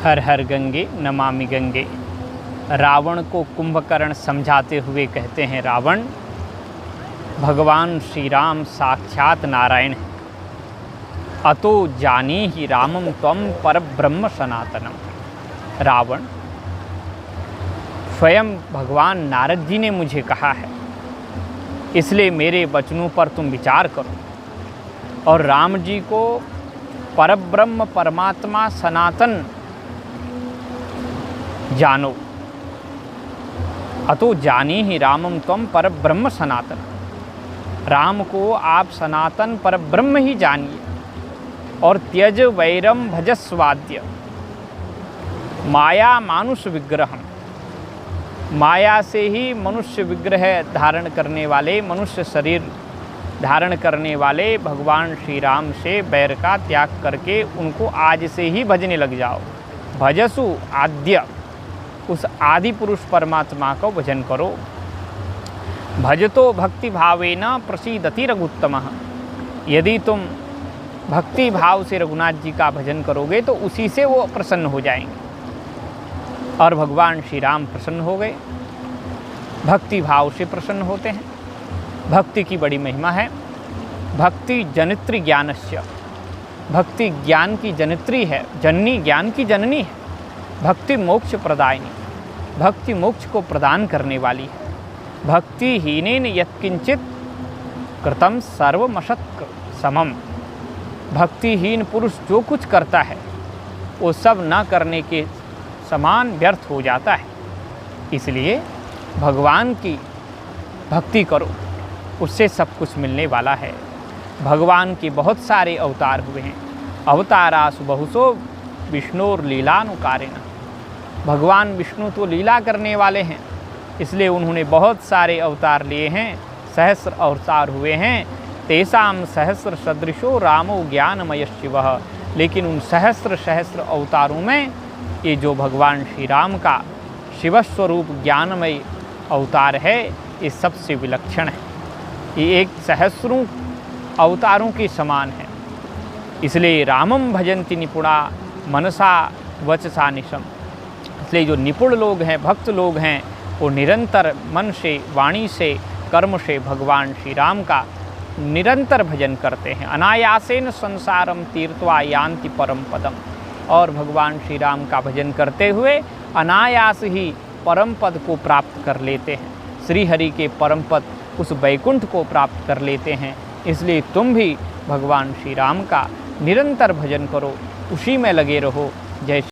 हर हर गंगे नमामि गंगे। रावण को कुंभकर्ण समझाते हुए कहते हैं, रावण, भगवान श्री राम साक्षात नारायण है। अतो जानी ही रामम त्वम परब्रह्म सनातनम। रावण, स्वयं भगवान नारद जी ने मुझे कहा है, इसलिए मेरे वचनों पर तुम विचार करो और राम जी को परब्रह्म परमात्मा सनातन जानो। अतो जानी ही रामम त्वम परब्रह्म सनातन। राम को आप सनातन परब्रह्म ही जानिए और त्यज वैरम भजस्वाद्य माया मानुष विग्रहम। माया से ही मनुष्य विग्रह धारण करने वाले, मनुष्य शरीर धारण करने वाले भगवान श्री राम से बैर का त्याग करके उनको आज से ही भजने लग जाओ। भजसु आद्य, उस आदि पुरुष परमात्मा को भजन करो। भजतो भक्ति भावेन प्रसीदति रघुत्तमः। यदि तुम भक्ति भाव से रघुनाथ जी का भजन करोगे तो उसी से वो प्रसन्न हो जाएंगे। और भगवान श्री राम प्रसन्न हो गए, भक्ति भाव से प्रसन्न होते हैं। भक्ति की बड़ी महिमा है। भक्ति जनित्री ज्ञानस्य, भक्ति ज्ञान की जनित्री है, जननी ज्ञान की जननी है। भक्ति मोक्ष प्रदायिनी, भक्ति मोक्ष को प्रदान करने वाली है। भक्ति हीनेन यत्किंचित कृतम सर्वमशत समम। भक्तिहीन पुरुष जो कुछ करता है वो सब न करने के समान व्यर्थ हो जाता है। इसलिए भगवान की भक्ति करो, उससे सब कुछ मिलने वाला है। भगवान के बहुत सारे अवतार हुए हैं। अवतारासु बहुसो विष्णुर लीलानुकारेण। भगवान विष्णु तो लीला करने वाले हैं, इसलिए उन्होंने बहुत सारे अवतार लिए हैं। सहस्र अवतार हुए हैं। तेषां सहस्र सदृशो रामो ज्ञानमय शिवः। लेकिन उन सहस्र सहस्र अवतारों में ये जो भगवान श्री राम का शिवस्वरूप ज्ञानमय अवतार है, ये सबसे विलक्षण है। ये एक सहस्रों अवतारों के समान है। इसलिए रामम भजन्ति निपुणा मनसा वचसा निशम। इसलिए जो निपुण लोग हैं, भक्त लोग हैं, वो निरंतर मन से, वाणी से, कर्म से भगवान श्री राम का निरंतर भजन करते हैं। अनायासेन संसारम तीर्थवा यान्ति परम पदम। और भगवान श्री राम का भजन करते हुए अनायास ही परम पद को प्राप्त कर लेते हैं। श्री हरि के परम पद, उस वैकुंठ को प्राप्त कर लेते हैं। इसलिए तुम भी भगवान श्री राम का निरंतर भजन करो, उसी में लगे रहो। जय